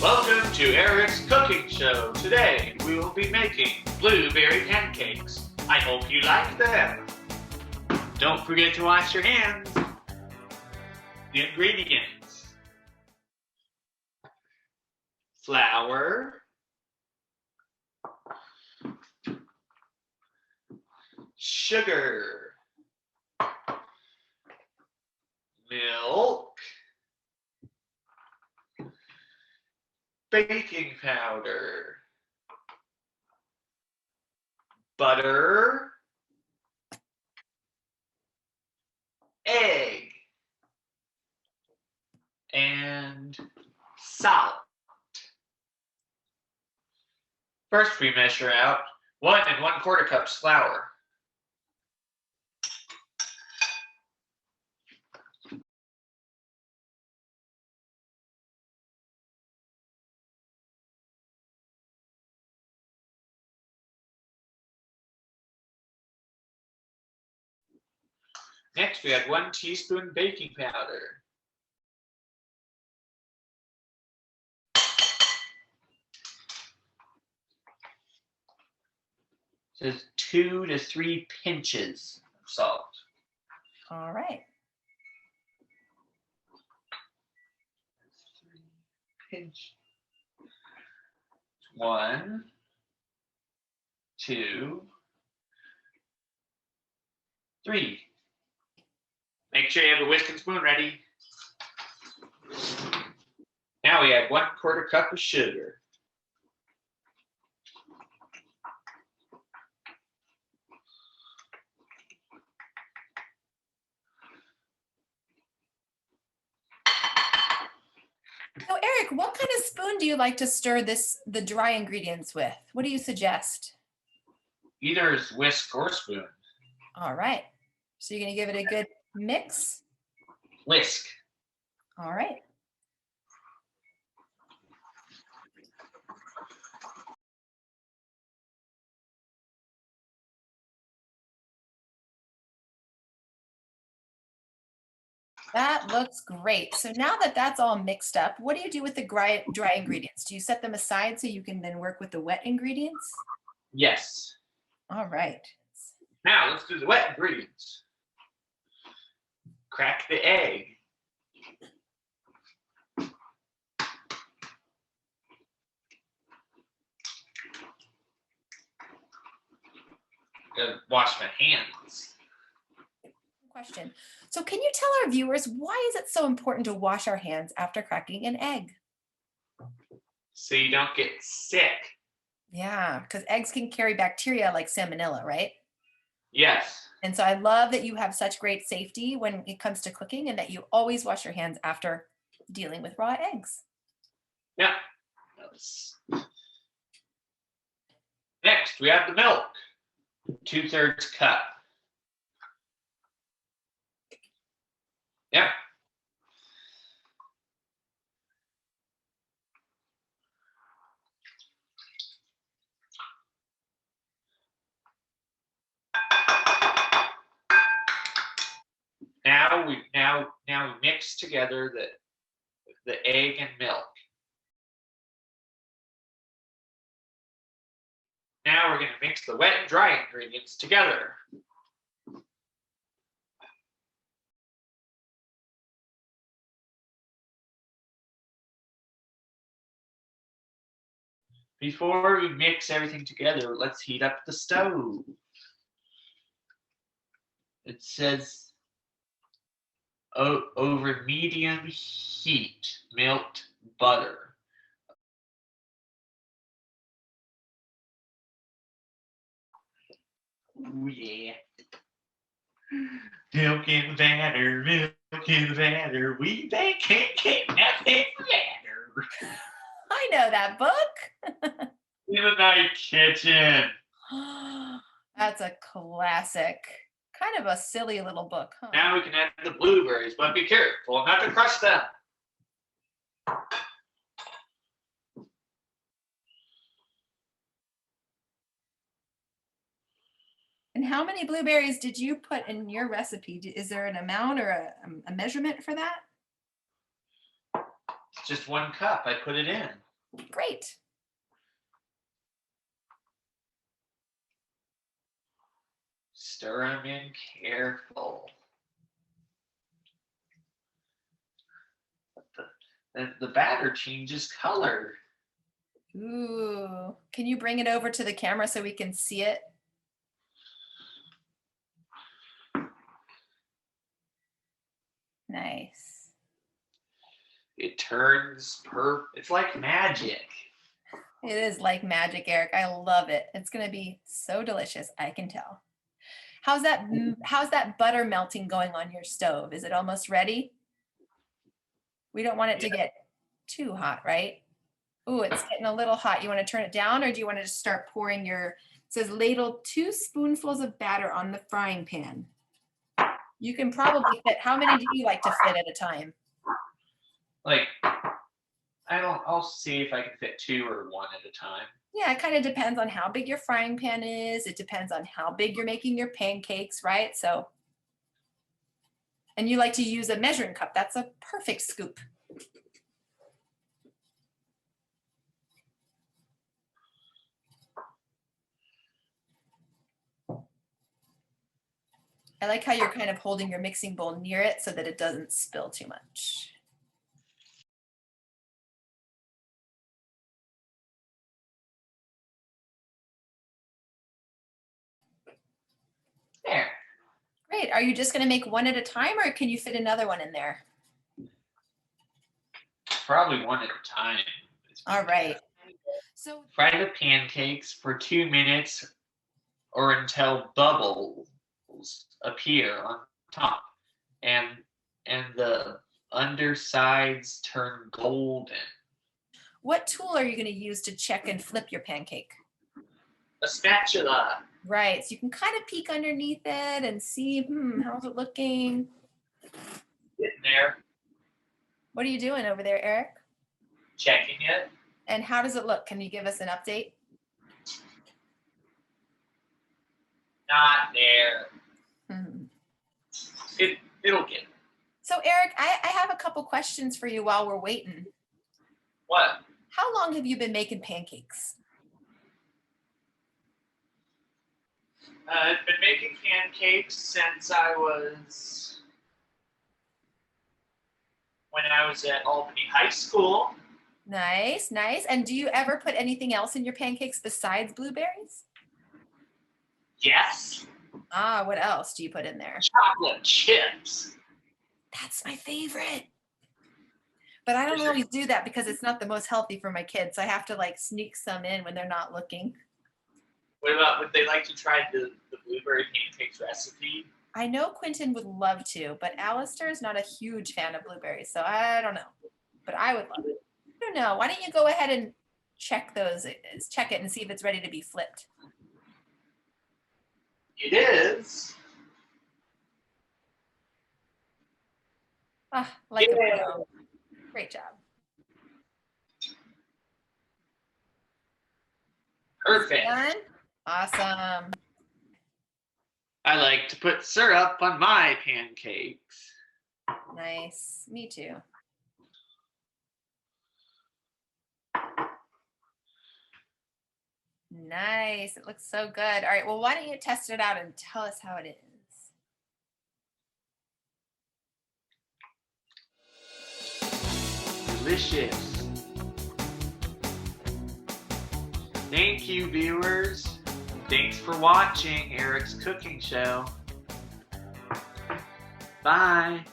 Welcome to Eric's cooking show. Today we will be making blueberry pancakes. I hope you like them. Don't forget to wash your hands. The ingredients: flour, sugar, milk, baking powder, butter, egg, and salt. First, we measure out 1 1/4 cups flour. Next, we add 1 teaspoon baking powder. It says 2 to 3 pinches of salt. All right. 3 pinch. 1, 2, 3. Make sure you have a whisk and spoon ready. Now we add 1/4 cup of sugar. So Eric, what kind of spoon do you like to stir the dry ingredients with? What do you suggest? Either is whisk or spoon. All right. So you're going to give it a good mix? Whisk. All right. That looks great. So now that that's all mixed up, what do you do with the dry ingredients? Do you set them aside so you can then work with the wet ingredients? Yes. All right. Now let's do the wet ingredients. Crack the egg. Gotta wash my hands. Question. So can you tell our viewers, why is it so important to wash our hands after cracking an egg? So you don't get sick. Yeah, because eggs can carry bacteria like salmonella, right? Yes. And so I love that you have such great safety when it comes to cooking and that you always wash your hands after dealing with raw eggs. Yeah. Next, we add the milk. 2/3 cup. Yeah. Now we mix together the egg and milk. Now we're going to mix the wet and dry ingredients together. Before we mix everything together, let's heat up the stove. It says over medium heat, melt butter. Oh yeah. Milk in the batter, milk in the batter. We bake cake, nothing better. I know that book. In the night kitchen. That's a classic. Kind of a silly little book, huh? Now we can add the blueberries, but be careful not to crush them. And how many blueberries did you put in your recipe? Is there an amount or a measurement for that? Just 1 cup, I put it in. Great. Stir them in careful. The batter changes color. Ooh, can you bring it over to the camera so we can see it? Nice. It turns it's like magic. It is like magic, Eric. I love it. It's gonna be so delicious, I can tell. How's that butter melting going on your stove? Is it almost ready? We don't want it to get too hot, right? Ooh, it's getting a little hot. You want to turn it down, or do you want to just start pouring your, it says ladle 2 spoonfuls of batter on the frying pan. You can probably fit, how many do you like to fit at a time? Like, I'll see if I can fit 2 or 1 at a time. Yeah, it kind of depends on how big your frying pan is. It depends on how big you're making your pancakes, right? So, and you like to use a measuring cup. That's a perfect scoop. I like how you're kind of holding your mixing bowl near it so that it doesn't spill too much. There. Great. Are you just going to make one at a time, or can you fit another one in there? Probably 1 at a time. All right. So fry the pancakes for 2 minutes or until bubbles appear on top, and the undersides turn golden. what tool are you going to use to check and flip your pancake? A spatula. Right. So you can kind of peek underneath it and see, how's it looking? Getting there. What are you doing over there, Eric? Checking it. And how does it look? Can you give us an update? Not there. Hmm. It'll get. So Eric, I have a couple questions for you while we're waiting. What? How long have you been making pancakes? I've been making pancakes since when I was at Albany High School. Nice, nice. And do you ever put anything else in your pancakes besides blueberries? Yes. Ah, what else do you put in there? Chocolate chips. That's my favorite. But I don't always do that because it's not the most healthy for my kids. So I have to like sneak some in when they're not looking. What about, would they like to try the blueberry pancakes recipe? I know Quentin would love to, but Alistair is not a huge fan of blueberries. So I don't know, but I would love it. I don't know. Why don't you go ahead and check it and see if it's ready to be flipped. It is. Ah, like a pro. Great job. Perfect. Done? Awesome. I like to put syrup on my pancakes. Nice. Me too. Nice. It looks so good. All right. Well, why don't you test it out and tell us how it is? Delicious. Thank you, viewers. Thanks for watching Eric's cooking show. Bye.